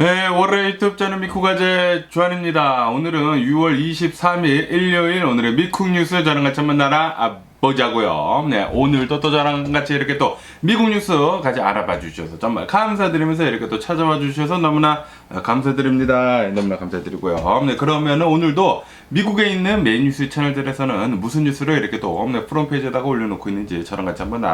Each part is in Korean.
네, 월요일 유튜브 채널 미쿠가제 주한입니다. 오늘은 6월 23일 일요일 오늘의 미국 뉴스 저랑 같이 한번 보자고요. 네, 오늘도 또 저랑 같이 이렇게 또 미국 뉴스 같이 알아봐 주셔서 정말 감사드리면서 이렇게 또 찾아와 주셔서 너무나 감사드립니다. 너무나 감사드리고요. 네, 그러면은 오늘도 미국에 있는 메인 뉴스 채널들에서는 무슨 뉴스를 이렇게 또 프론페이지에다가 올려놓고 있는지 저랑 같이 한번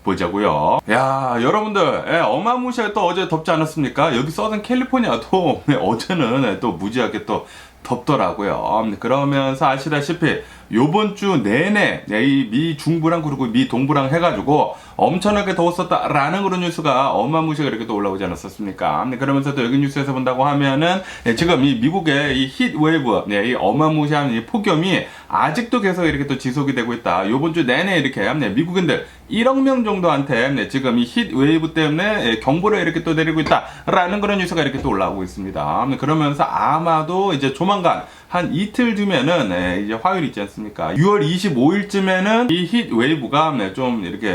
보자고요. 야, 여러분들, 어마무시하게 또 어제 덥지 않았습니까? 여기 서든 캘리포니아도 어제는 또 무지하게 또 덥더라고요. 그러면서 아시다시피 요번 주 내내 이 미 중부랑 그리고 미 동부랑 해가지고 엄청나게 더웠었다라는 그런 뉴스가 어마무시하게 이렇게 또 올라오지 않았었습니까? 그러면서 또 여기 뉴스에서 본다고 하면은 지금 이 미국의 이 히트웨이브, 이 어마무시한 이 폭염이 아직도 계속 이렇게 또 지속이 되고 있다. 요번 주 내내 이렇게 미국인들 1억 명 정도한테 지금 이 히트웨이브 때문에 경보를 이렇게 또 내리고 있다라는 그런 뉴스가 이렇게 또 올라오고 있습니다. 그러면서 아마도 이제 조만간 한 이틀 뒤면은 이제 화요일 있지 않습니까? 6월 25일쯤에는 이 히트웨이브가 좀 이렇게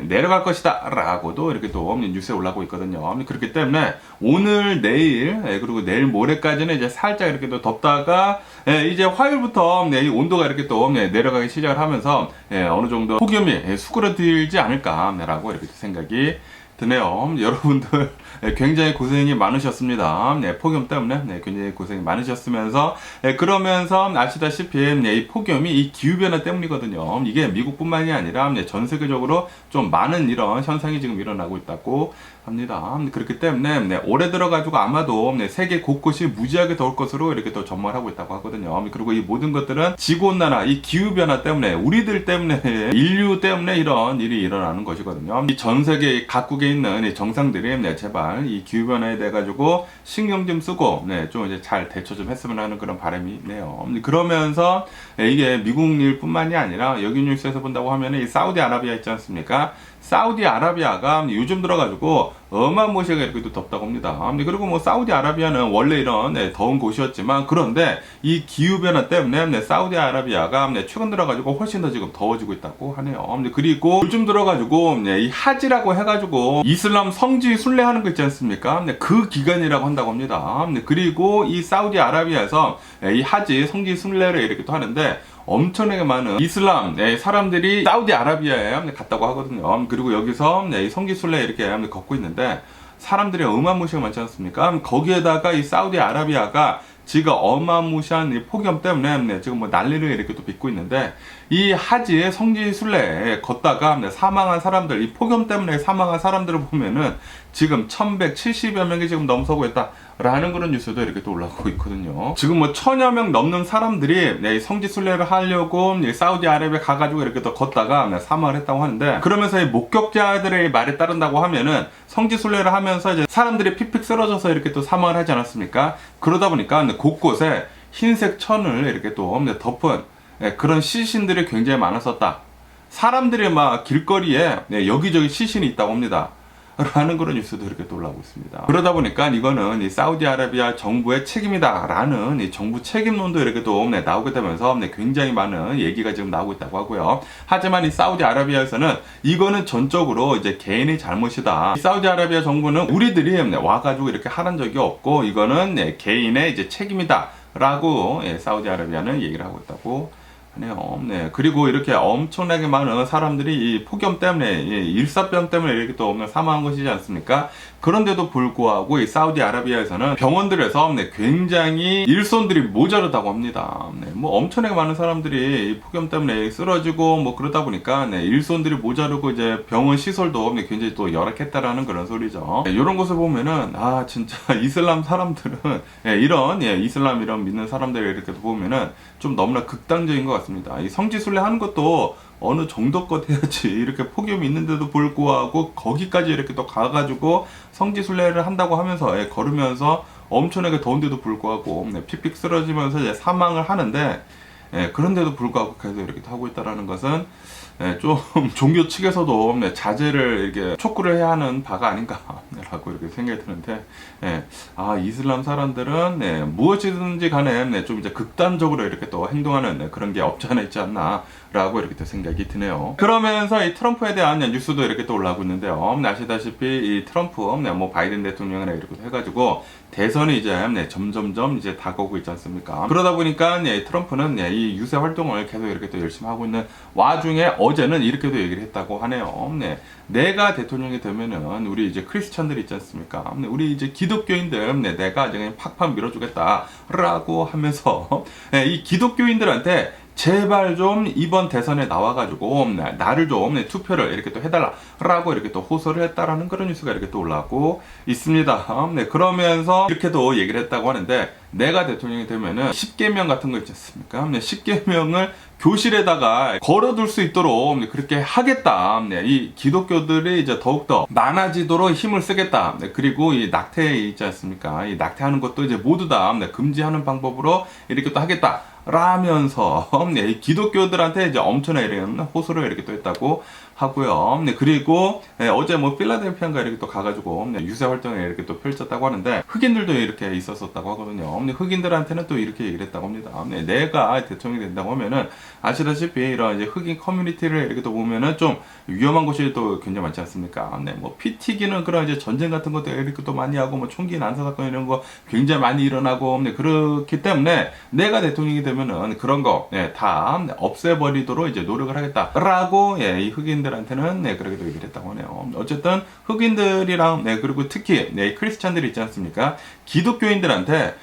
내려갈 것이다 라고도 이렇게 또 뉴스에 올라오고 있거든요. 그렇기 때문에 오늘 내일 그리고 내일 모레까지는 이제 살짝 이렇게 또 덥다가 이제 화요일부터 이 온도가 이렇게 또 내려가기 시작을 하면서 어느 정도 폭염이 수그러들지 않을까라고 이렇게 생각이 드네요. 여러분들 굉장히 고생이 많으셨습니다. 폭염 때문에 굉장히 고생이 많으셨으면서 그러면서 아시다시피 이 폭염이 이 기후변화 때문이거든요. 이게 미국뿐만이 아니라 전 세계적으로 좀 많은 이런 현상이 지금 일어나고 있다고 합니다. 그렇기 때문에 올해 들어가지고 아마도 세계 곳곳이 무지하게 더울 것으로 이렇게 또 전망을 하고 있다고 하거든요. 그리고 이 모든 것들은 지구온난화, 이 기후변화 때문에 우리들 때문에 인류 때문에 이런 일이 일어나는 것이거든요. 이 전 세계 각국에 있는 이 정상들이 제발 이 기후변화에 대해 가지고 신경 좀 쓰고 좀 이제 잘 대처 좀 했으면 하는 그런 바람이 있네요. 그러면서 이게 미국 일뿐만이 아니라 여기 뉴스에서 본다고 하면 이 사우디아라비아 있지 않습니까? 사우디아라비아가 요즘 들어가지고 어마무시하게 이렇게 또 덥다고 합니다. 그리고 뭐 사우디아라비아는 원래 이런 더운 곳이었지만 그런데 이 기후변화 때문에 사우디아라비아가 최근 들어가지고 훨씬 더 지금 더워지고 있다고 하네요. 그리고 요즘 들어가지고 이 하지라고 해가지고 이슬람 성지 순례하는 거 있지 않습니까? 그 기간이라고 한다고 합니다. 그리고 이 사우디아라비아에서 이 하지 성지 순례를 이렇게 또 하는데 엄청나게 많은 이슬람 사람들이 사우디아라비아에 갔다고 하거든요. 그리고 여기서 성지순례 이렇게 걷고 있는데 사람들이 어마무시하게 많지 않습니까? 거기에다가 이 사우디아라비아가 지금 어마무시한 이 폭염 때문에 지금 뭐 난리를 이렇게 또 빚고 있는데 이 하지의 성지순례에 걷다가 사망한 사람들, 이 폭염 때문에 사망한 사람들을 보면은 지금 1170여 명이 지금 넘어서고 있다라는 그런 뉴스도 이렇게 또 올라오고 있거든요. 지금 뭐 1000여 명 넘는 사람들이 성지순례를 하려고 사우디아라비아 가가지고 이렇게 또 걷다가 사망을 했다고 하는데 그러면서 이 목격자들의 말에 따른다고 하면은 성지순례를 하면서 이제 사람들이 픽픽 쓰러져서 이렇게 또 사망을 하지 않았습니까? 그러다 보니까 곳곳에 흰색 천을 이렇게 또 덮은 그런 시신들이 굉장히 많았었다. 사람들이 막 길거리에 여기저기 시신이 있다고 합니다. 라는 그런 뉴스도 이렇게 또 올라오고 있습니다. 그러다 보니까 이거는 이 사우디아라비아 정부의 책임이다 라는 이 정부 책임론도 이렇게 또 나오게 되면서 굉장히 많은 얘기가 지금 나오고 있다고 하고요. 하지만 이 사우디아라비아에서는 이거는 전적으로 이제 개인의 잘못이다. 이 사우디아라비아 정부는 우리들이 와가지고 이렇게 하는 적이 없고 이거는 개인의 이제 책임이다 라고 사우디아라비아는 얘기를 하고 있다고 하네요. 그리고 이렇게 엄청나게 많은 사람들이 이 폭염 때문에, 일사병 때문에 이렇게 또 사망한 것이지 않습니까? 그런데도 불구하고 이 사우디아라비아에서는 병원들에서 굉장히 일손들이 모자르다고 합니다. 뭐 엄청나게 많은 사람들이 이 폭염 때문에 쓰러지고 뭐 그러다 보니까 일손들이 모자르고 이제 병원 시설도 굉장히 또 열악했다라는 그런 소리죠. 이런 것을 보면은 진짜 이슬람 사람들은 이런 이슬람 이런 믿는 사람들을 이렇게 보면은 좀 너무나 극단적인 것 같습니다. 이 성지순례 하는 것도 어느 정도껏 해야지 이렇게 폭염이 있는데도 불구하고 거기까지 이렇게 또 가가지고 성지순례를 한다고 하면서 걸으면서 엄청나게 더운데도 불구하고 픽픽 쓰러지면서 이제 사망을 하는데 그런데도 불구하고 계속 이렇게 하고 있다라는 것은 좀 종교 측에서도 자제를 이렇게 촉구를 해야 하는 바가 아닌가라고 이렇게 생각이 드는데 이슬람 사람들은 무엇이든지 간에 좀 이제 극단적으로 이렇게 또 행동하는 그런 게 없지 않아 있지 않나 라고 이렇게 또 생각이 드네요. 그러면서 이 트럼프에 대한 뉴스도 이렇게 또 올라오고 있는데요. 아시다시피 이 트럼프, 뭐 바이든 대통령이나 이렇게 해가지고 대선이 이제 점점점 이제 다가오고 있지 않습니까? 그러다 보니까 트럼프는 이 유세 활동을 계속 이렇게 또 열심히 하고 있는 와중에 어제는 이렇게도 얘기를 했다고 하네요. 내가 대통령이 되면은 우리 이제 크리스천들 있지 않습니까? 우리 이제 기독교인들 내가 이제 그냥 팍팍 밀어주겠다라고 하면서 이 기독교인들한테 제발 좀 이번 대선에 나와가지고 나를 좀 투표를 이렇게 또 해달라라고 이렇게 또 호소를 했다라는 그런 뉴스가 이렇게 또 올라오고 있습니다. 그러면서 이렇게도 얘기를 했다고 하는데 내가 대통령이 되면은 10계명 같은 거 있지 않습니까? 10계명을 교실에다가 걸어둘 수 있도록 그렇게 하겠다. 이 기독교들이 이제 더욱더 많아지도록 힘을 쓰겠다. 그리고 이 낙태 있지 않습니까? 이 낙태하는 것도 이제 모두 다 금지하는 방법으로 이렇게 또 하겠다. 라면서 기독교들한테 이제 엄청나게 이런 호소를 이렇게 또 했다고 하고요. 그리고 어제 뭐 필라델피아인가 이렇게 또 가가지고 유세 활동을 이렇게 또 펼쳤다고 하는데 흑인들도 이렇게 있었었다고 하거든요. 흑인들한테는 또 이렇게 얘기를 했다고 합니다. 내가 대통령이 된다고 하면은 아시다시피 이런 이제 흑인 커뮤니티를 이렇게 또 보면은 좀 위험한 곳이 또 굉장히 많지 않습니까? 뭐 피 튀기는 그런 이제 전쟁 같은 것도 이렇게 또 많이 하고 뭐 총기 난사 사건 이런 거 굉장히 많이 일어나고 그렇기 때문에 내가 대통령이 되면은 그런 거 다 없애버리도록 이제 노력을 하겠다라고 이 흑인들한테는 그렇게도 얘기를 했다고 하네요. 어쨌든 흑인들이랑 그리고 특히 크리스찬들이 있지 않습니까? 기독교인들한테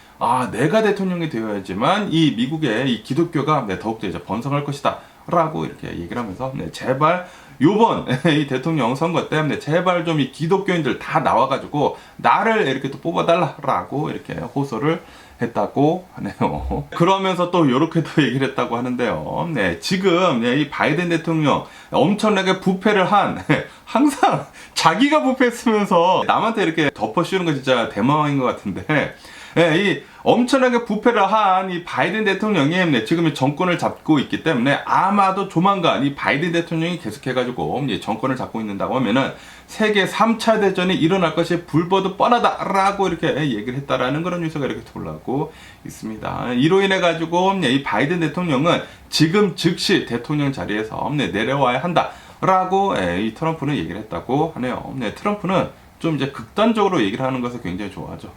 내가 대통령이 되어야지만 이 미국의 이 기독교가 더욱더 이제 번성할 것이다 라고 이렇게 얘기를 하면서 제발 요번 이 대통령 선거 때문에 제발 좀 이 기독교인들 다 나와가지고 나를 이렇게 또 뽑아달라라고 이렇게 호소를 했다고 하네요. 그러면서 또 이렇게도 얘기를 했다고 하는데요. 지금 이 바이든 대통령 엄청나게 부패를 한 항상 자기가 부패했으면서 남한테 이렇게 덮어씌우는 거 진짜 대망인 것 같은데 이 엄청나게 부패를 한 이 바이든 대통령이 지금 정권을 잡고 있기 때문에 아마도 조만간 이 바이든 대통령이 계속해가지고 정권을 잡고 있는다고 하면은 세계 3차 대전이 일어날 것이 불보듯 뻔하다라고 이렇게 얘기를 했다라는 그런 뉴스가 이렇게 올라오고 있습니다. 이로 인해 가지고 이 바이든 대통령은 지금 즉시 대통령 자리에서 내려와야 한다라고 이 트럼프는 얘기를 했다고 하네요. 트럼프는 좀 이제 극단적으로 얘기를 하는 것을 굉장히 좋아하죠.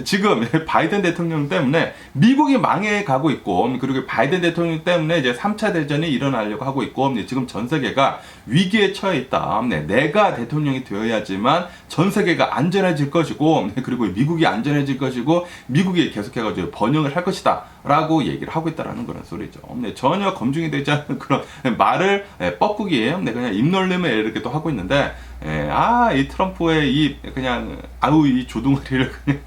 지금 바이든 대통령 때문에 미국이 망해가고 있고 그리고 바이든 대통령 때문에 이제 3차 대전이 일어나려고 하고 있고 지금 전 세계가 위기에 처해 있다. 내가 대통령이 되어야지만 전 세계가 안전해질 것이고 그리고 미국이 안전해질 것이고 미국이 계속해가지고 번영을 할 것이다 라고 얘기를 하고 있다라는 그런 소리죠. 전혀 검증이 되지 않는 그런 말을 뻐꾸기 그냥 입놀림을 이렇게 또 하고 있는데 이 트럼프의 이 그냥 이 조둥아리를 그냥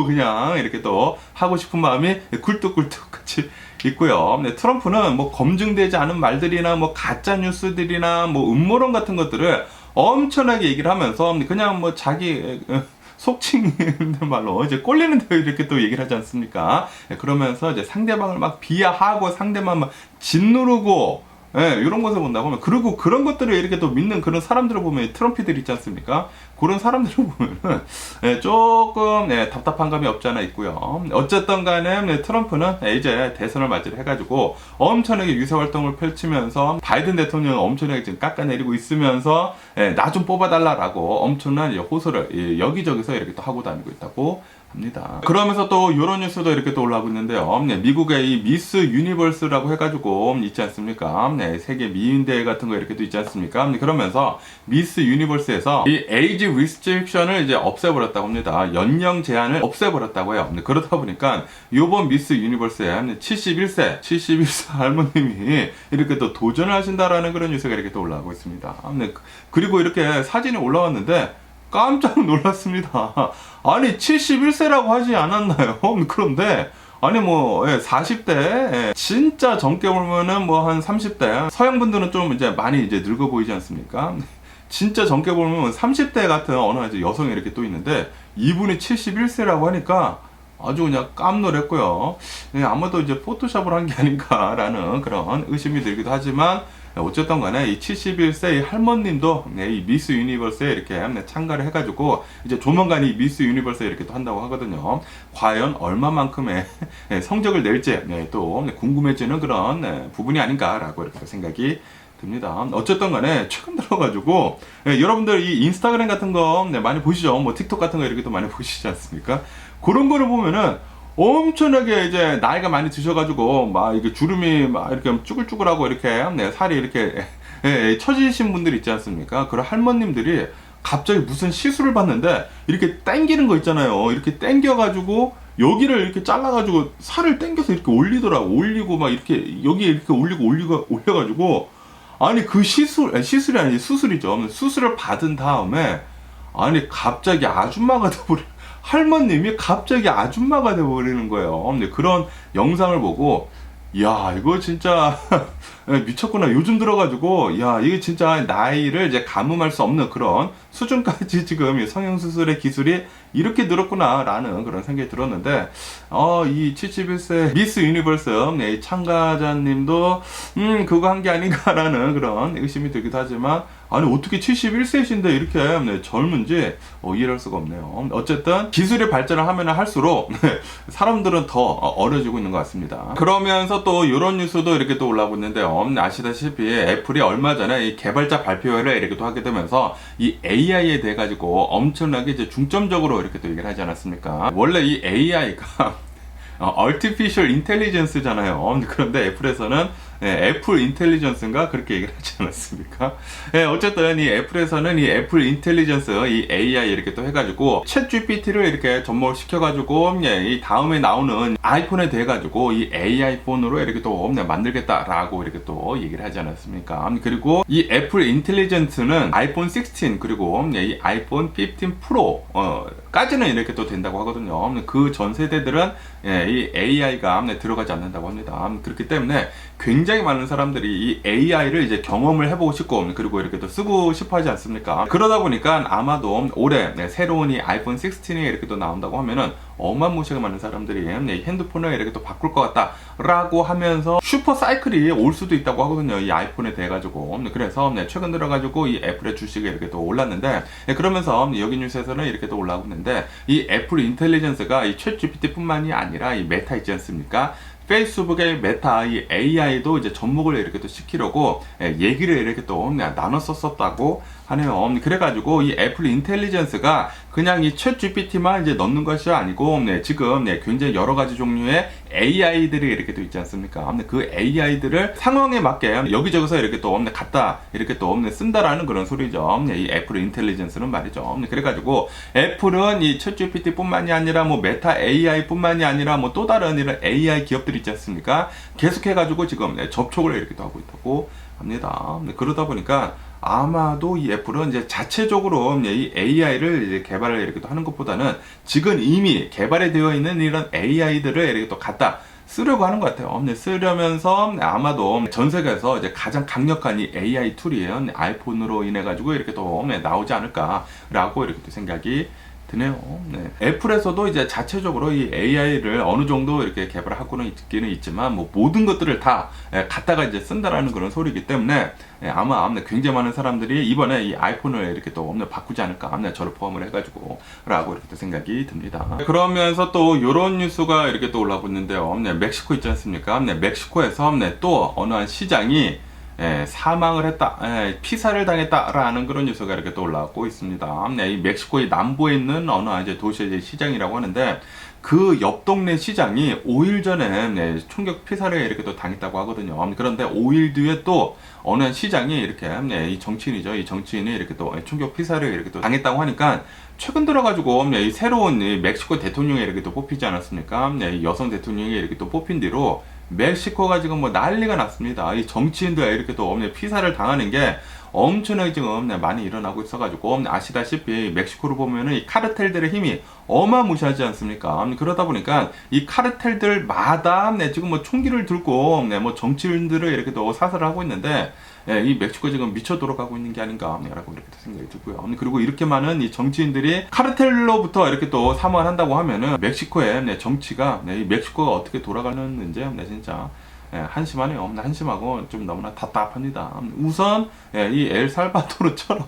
그냥 이렇게 또 하고 싶은 마음이 굴뚝굴뚝 같이 있고요. 트럼프는 뭐 검증되지 않은 말들이나 뭐 가짜 뉴스들이나 뭐 음모론 같은 것들을 엄청나게 얘기를 하면서 그냥 뭐 자기 속칭들 말로 이제 꼴리는 대로 이렇게 또 얘기를 하지 않습니까? 그러면서 이제 상대방을 막 비하하고 상대방 막 짓누르고 이런 것을 본다고 하면 그리고 그런 것들을 이렇게 또 믿는 그런 사람들을 보면 트럼피들 있지 않습니까? 그런 사람들을 보면은 조금 답답한 감이 없지 않아 있고요. 어쨌든 간에 트럼프는 이제 대선을 맞이를 해가지고 엄청나게 유세 활동을 펼치면서 바이든 대통령을 엄청나게 지금 깎아내리고 있으면서 나 좀 뽑아달라라고 엄청난 호소를 여기저기서 이렇게 또 하고 다니고 있다고 합니다. 그러면서 또 이런 뉴스도 이렇게 또 올라오고 있는데요. 미국의 이 미스 유니버스라고 해가지고 있지 않습니까? 세계 미인대회 같은 거 이렇게 또 있지 않습니까? 그러면서 미스 유니버스에서 이 에이지 리스트릭션을 이제 없애버렸다고 합니다. 연령 제한을 없애버렸다고 해요. 그러다 보니까 요번 미스 유니버스에 71세 할머님이 이렇게 또 도전을 하신다라는 그런 뉴스가 이렇게 또 올라오고 있습니다. 그리고 이렇게 사진이 올라왔는데 깜짝 놀랐습니다. 아니 71세라고 하지 않았나요? 그런데 아니 뭐 40대 진짜 젊게 보면은 뭐 한 30대 서양분들은 좀 이제 많이 이제 늙어 보이지 않습니까? 진짜 젊게 보면 30대 같은 어느 이제 여성이 이렇게 또 있는데 이분이 71세라고 하니까 아주 그냥 깜놀했고요. 아마도 이제 포토샵을 한 게 아닌가라는 그런 의심이 들기도 하지만 어쨌든 간에 이 71세 할머님도 이 미스 유니버스에 이렇게 참가를 해가지고 이제 조만간 이 미스 유니버스에 이렇게 또 한다고 하거든요. 과연 얼마만큼의 성적을 낼지 또 궁금해지는 그런 부분이 아닌가라고 이렇게 생각이 듭니다. 어쨌든 간에 최근 들어가지고 여러분들 이 인스타그램 같은 거 많이 보시죠. 뭐 틱톡 같은 거 이렇게 또 많이 보시지 않습니까? 그런 거를 보면은 엄청나게 이제 나이가 많이 드셔가지고 막 이게 주름이 막 이렇게 쭈글쭈글하고 이렇게 살이 이렇게 처지신 분들 있지 않습니까? 그런 할머님들이 갑자기 무슨 시술을 받는데 이렇게 당기는 거 있잖아요. 이렇게 당겨가지고 여기를 이렇게 잘라가지고 살을 당겨서 이렇게 올리더라고. 올리고 막 이렇게 여기에 이렇게 올려가지고 아니 그 시술이 아니지 수술이죠. 수술을 받은 다음에 아니 갑자기 아줌마가 돼버려. 할머님이 갑자기 아줌마가 돼버리는 거예요. 근데 그런 영상을 보고 야 이거 진짜 미쳤구나. 요즘 들어가지고 야 이게 진짜 나이를 이제 가늠할 수 없는 그런 수준까지 지금 성형수술의 기술이 이렇게 늘었구나 라는 그런 생각이 들었는데 이 71세 미스 유니버스 참가자님도 그거 한 게 아닌가라는 그런 의심이 들기도 하지만 아니 어떻게 71세이신데 이렇게 젊은지 이해할 수가 없네요. 어쨌든 기술이 발전을 하면 할수록 사람들은 더 어려지고 있는 것 같습니다. 그러면서 또 이런 뉴스도 이렇게 또 올라오고 있는데요. 아시다시피 애플이 얼마 전에 이 개발자 발표회를 이렇게 또 하게 되면서 이 AI에 대해 가지고 엄청나게 이제 중점적으로 이렇게 또 얘기를 하지 않았습니까? 원래 이 AI가 Artificial Intelligence잖아요. 그런데 애플에서는 애플 인텔리전스인가 그렇게 얘기를 하지 않았습니까? 어쨌든 이 애플에서는 이 애플 인텔리전스 이 AI 이렇게 또 해가지고 챗 GPT를 이렇게 접목을 시켜가지고 이 다음에 나오는 아이폰에 대해 가지고 이 AI 폰으로 이렇게 또 만들겠다라고 이렇게 또 얘기를 하지 않았습니까? 그리고 이 애플 인텔리전스는 아이폰 16 그리고 이 아이폰 15 프로 까지는 이렇게 또 된다고 하거든요. 그 전 세대들은 이 AI가 들어가지 않는다고 합니다. 그렇기 때문에 굉장히 많은 사람들이 이 AI를 이제 경험을 해보고 싶고 그리고 이렇게 또 쓰고 싶어 하지 않습니까? 그러다 보니까 아마도 올해 새로운 이 아이폰 16이 이렇게 또 나온다고 하면은 어마무시하게 많은 사람들이 핸드폰을 이렇게 또 바꿀 것 같다 라고 하면서 슈퍼 사이클이 올 수도 있다고 하거든요. 이 아이폰에 대해 가지고. 그래서 최근 들어 가지고 이 애플의 주식이 이렇게 또 올랐는데 그러면서 여기 뉴스에서는 이렇게 또 올라오고 있는데 이 애플 인텔리전스가 이 챗 GPT 뿐만이 아니라 이 메타 있지 않습니까? 페이스북의 메타 이 AI도 이제 접목을 이렇게 또 시키려고 얘기를 이렇게 또 나눠 썼었다고 하네요. 그래가지고 이 애플 인텔리전스가 그냥 이 챗 GPT만 이제 넣는 것이 아니고 지금 굉장히 여러 가지 종류의 AI들이 이렇게 또 있지 않습니까? 그 AI들을 상황에 맞게 여기저기서 이렇게 또 갖다 이렇게 또 쓴다라는 그런 소리죠. 이 애플 인텔리전스는 말이죠. 그래가지고 애플은 이 챗 GPT 뿐만이 아니라 뭐 메타 AI 뿐만이 아니라 뭐 또 다른 이런 AI 기업들이 있지 않습니까? 계속해가지고 지금 접촉을 이렇게 또 하고 있다고 합니다. 그러다 보니까 아마도 이 애플은 이제 자체적으로 이 AI를 이제 개발을 이렇게 또 하는 것보다는 지금 이미 개발이 되어 있는 이런 AI들을 이렇게 또 갖다 쓰려고 하는 것 같아요. 쓰려면서 아마도 전 세계에서 이제 가장 강력한 이 AI 툴이 아이폰으로 인해 가지고 이렇게 또 나오지 않을까라고 이렇게 또 생각이 드네요. 애플에서도 이제 자체적으로 이 AI를 어느 정도 이렇게 개발하고는 있기는 있지만 뭐 모든 것들을 다 갖다가 이제 쓴다라는 그런 소리이기 때문에 아마 굉장히 많은 사람들이 이번에 이 아이폰을 이렇게 또 바꾸지 않을까 저를 포함을 해가지고 라고 이렇게 또 생각이 듭니다. 그러면서 또 이런 뉴스가 이렇게 또 올라오고 있는데요. 멕시코 있지 않습니까? 멕시코에서 또 어느 한 시장이 사망을 했다, 피살을 당했다라는 그런 뉴스가 이렇게 또 올라오고 있습니다. 이 멕시코의 남부에 있는 어느 이제 도시의 시장이라고 하는데 그 옆 동네 시장이 5일 전에 총격 피살을 이렇게 또 당했다고 하거든요. 그런데 5일 뒤에 또 어느 시장이 이렇게 이 정치인이죠. 이 정치인이 이렇게 또 총격 피살을 이렇게 또 당했다고 하니까 최근 들어가지고 이 새로운 멕시코 대통령이 이렇게 또 뽑히지 않았습니까? 이 여성 대통령이 이렇게 또 뽑힌 뒤로 멕시코가 지금 뭐 난리가 났습니다. 이 정치인들 이렇게 또 피살을 당하는 게 엄청나게 지금 많이 일어나고 있어가지고 아시다시피 멕시코를 보면은 이 카르텔들의 힘이 어마무시하지 않습니까? 그러다 보니까 이 카르텔들마다 지금 뭐 총기를 들고 뭐 정치인들을 이렇게 또 사살을 하고 있는데 이 멕시코 지금 미쳐 돌아가고 있는 게 아닌가라고 이렇게 생각이 들고요. 그리고 이렇게 많은 이 정치인들이 카르텔로부터 이렇게 또 사망을 한다고 하면은 멕시코의 정치가 이 멕시코가 어떻게 돌아가는지 진짜 한심하네요. 한심하고 좀 너무나 답답합니다. 우선 이 엘살바도르처럼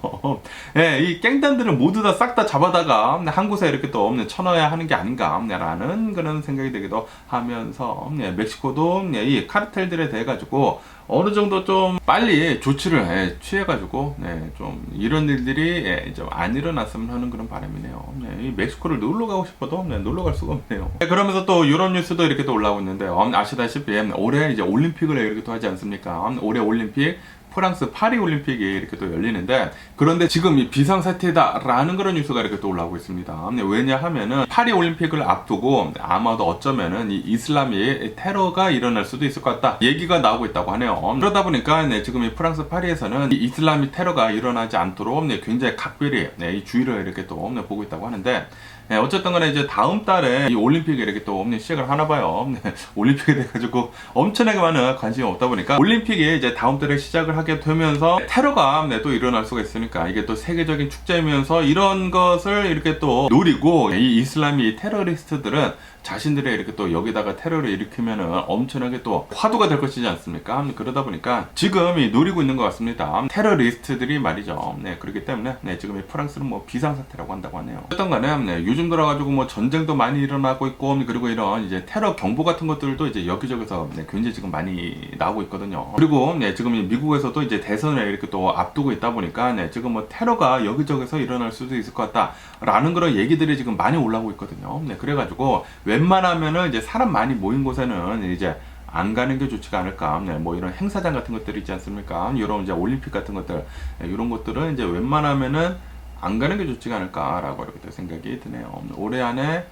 이 깽단들을 모두 다 싹 다 잡아다가 한 곳에 이렇게 또 쳐넣어야 하는 게 아닌가라는 그런 생각이 들기도 하면서 멕시코도 이 카르텔들에 대해 가지고 어느 정도 좀 빨리 조치를 취해가지고 좀 이런 일들이 좀 안 일어났으면 하는 그런 바람이네요. 이 멕시코를 놀러 가고 싶어도 놀러 갈 수가 없네요. 그러면서 또 유럽 뉴스도 이렇게 또 올라오고 있는데 아시다시피 올해 이제 올림픽을 이렇게 또 하지 않습니까? 올해 올림픽 프랑스 파리 올림픽이 이렇게 또 열리는데, 그런데 지금 이 비상사태다라는 그런 뉴스가 이렇게 또 올라오고 있습니다. 왜냐하면은 파리 올림픽을 앞두고 아마도 어쩌면은 이 이슬람이 테러가 일어날 수도 있을 것 같다 얘기가 나오고 있다고 하네요. 그러다 보니까 지금 이 프랑스 파리에서는 이 이슬람이 테러가 일어나지 않도록 굉장히 각별히 이 주의를 이렇게 또 보고 있다고 하는데, 어쨌든 간에 이제 다음 달에 이 올림픽이 이렇게 또 시작을 하나 봐요. 올림픽에 대해 가지고 엄청나게 많은 관심이 없다 보니까 올림픽이 이제 다음 달에 시작을 하게 되면서 테러가 또 일어날 수가 있으니까 이게 또 세계적인 축제이면서 이런 것을 이렇게 또 노리고 이 이슬람이 테러리스트들은 자신들의 이렇게 또 여기다가 테러를 일으키면은 엄청나게 또 화두가 될 것이지 않습니까? 그러다 보니까 지금 이 노리고 있는 것 같습니다. 테러리스트들이 말이죠. 그렇기 때문에 지금 이 프랑스는 뭐 비상사태라고 한다고 하네요. 어떤 간에 요즘 들어가지고 뭐 전쟁도 많이 일어나고 있고, 그리고 이런 이제 테러 경보 같은 것들도 이제 여기저기서 굉장히 지금 많이 나오고 있거든요. 그리고 지금 이 미국에서도 이제 대선을 이렇게 또 앞두고 있다 보니까 지금 뭐 테러가 여기저기서 일어날 수도 있을 것 같다라는 그런 얘기들이 지금 많이 올라오고 있거든요. 그래가지고 웬만하면은 이제 사람 많이 모인 곳에는 이제 안 가는 게 좋지가 않을까. 뭐 이런 행사장 같은 것들이 있지 않습니까? 이런 이제 올림픽 같은 것들, 이런 것들은 이제 웬만하면은 안 가는 게 좋지가 않을까라고 이렇게 생각이 드네요. 올해 안에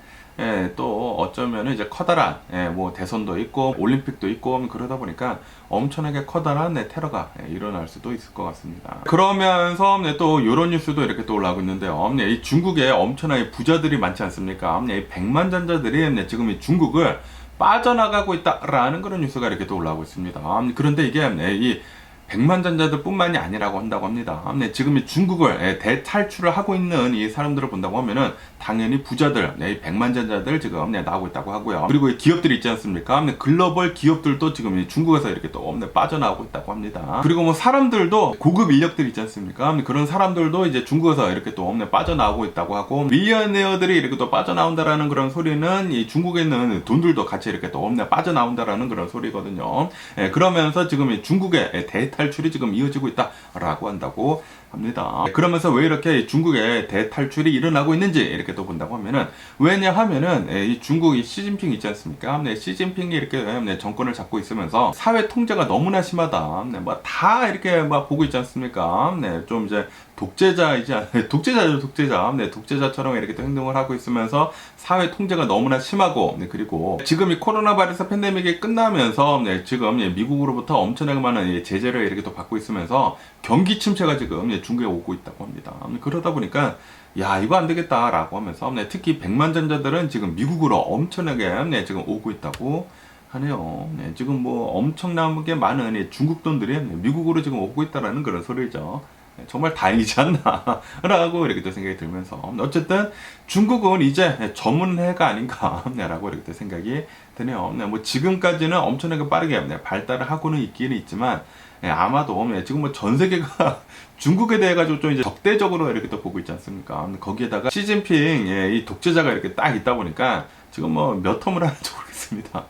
또 어쩌면은 이제 커다란 뭐 대선도 있고 올림픽도 있고 그러다 보니까 엄청나게 커다란 테러가 일어날 수도 있을 것 같습니다. 그러면서 또 이런 뉴스도 이렇게 또 올라오고 있는데요. 이 중국에 엄청나게 부자들이 많지 않습니까? 이 백만장자들이 지금 이 중국을 빠져나가고 있다라는 그런 뉴스가 이렇게 또 올라오고 있습니다. 그런데 이게 이 백만장자들 뿐만이 아니라고 한다고 합니다. 지금 이 중국을 대탈출을 하고 있는 이 사람들을 본다고 하면은 당연히 부자들, 이 백만장자들 지금 나오고 있다고 하고요. 그리고 이 기업들이 있지 않습니까? 글로벌 기업들도 지금 이 중국에서 이렇게 또 빠져나오고 있다고 합니다. 그리고 뭐 사람들도 고급 인력들이 있지 않습니까? 그런 사람들도 이제 중국에서 이렇게 또 빠져나오고 있다고 하고, 밀리언네어들이 이렇게 또 빠져나온다라는 그런 소리는 이 중국에 있는 돈들도 같이 이렇게 또 빠져나온다라는 그런 소리거든요. 그러면서 지금 이 중국의 대탈출이 지금 이어지고 있다라고 한다고 합니다. 그러면서 왜 이렇게 중국의 대탈출이 일어나고 있는지 이렇게 또 본다고 하면은, 왜냐하면은 이 중국이 시진핑 있지 않습니까? 시진핑이 이렇게 정권을 잡고 있으면서 사회 통제가 너무나 심하다. 뭐 다 이렇게 막 보고 있지 않습니까? 좀 이제 독재자죠, 독재자. 독재자처럼 이렇게 또 행동을 하고 있으면서 사회 통제가 너무나 심하고, 그리고 지금 이 코로나 바이러스 팬데믹이 끝나면서 지금 미국으로부터 엄청나게 많은 제재를 이렇게 또 받고 있으면서 경기 침체가 지금 중국에 오고 있다고 합니다. 그러다 보니까 야, 이거 안 되겠다라고 하면서 특히 백만장자들은 지금 미국으로 엄청나게 지금 오고 있다고 하네요. 지금 뭐 엄청나게 많은 중국 돈들이 미국으로 지금 오고 있다라는 그런 소리죠. 정말 다행이지 않나 라고 이렇게 또 생각이 들면서, 어쨌든 중국은 이제 전문해가 아닌가 라고 이렇게 또 생각이 드네요. 뭐 지금까지는 엄청나게 빠르게 발달을 하고는 있기는 있지만, 아마도 지금 뭐 전 세계가 중국에 대해 가지고 좀 이제 적대적으로 이렇게 또 보고 있지 않습니까? 거기에다가 시진핑 이 독재자가 이렇게 딱 있다 보니까 지금 뭐 몇 텀을 하는지 모르겠습니다.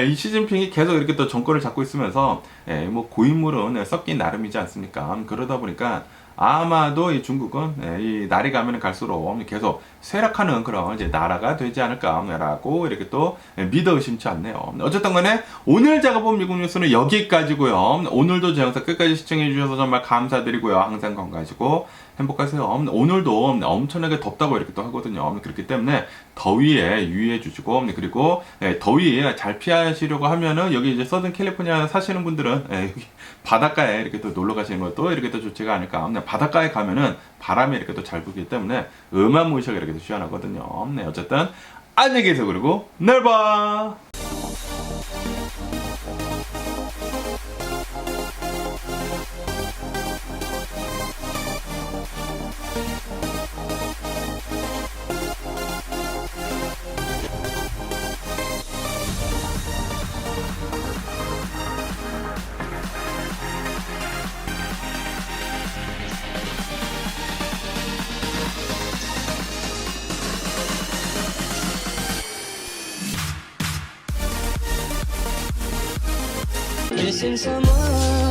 이 시진핑이 계속 이렇게 또 정권을 잡고 있으면서 뭐 고인물은 섞인 나름이지 않습니까? 그러다 보니까 아마도 이 중국은 이 날이 가면 갈수록 계속 쇠락하는 그런 이제 나라가 되지 않을까라고 이렇게 또 믿어 의심치 않네요. 어쨌든 간에 오늘 제가 본 미국 뉴스는 여기까지고요. 오늘도 제 영상 끝까지 시청해 주셔서 정말 감사드리고요. 항상 건강하시고 행복하세요. 오늘도 엄청나게 덥다고 이렇게 또 하거든요. 그렇기 때문에 더위에 유의해 주시고, 그리고 더위 잘 피하시려고 하면은 여기 이제 서든 캘리포니아 사시는 분들은 여기 바닷가에 이렇게 또 놀러 가시는 것도 이렇게 또 좋지가 않을까. 바닷가에 가면은 바람이 이렇게 또 잘 불기 때문에 음암무시하게 이렇게 또 시원하거든요. 어쨌든 안녕히 계세요. 그리고 내일 봐. missing someone.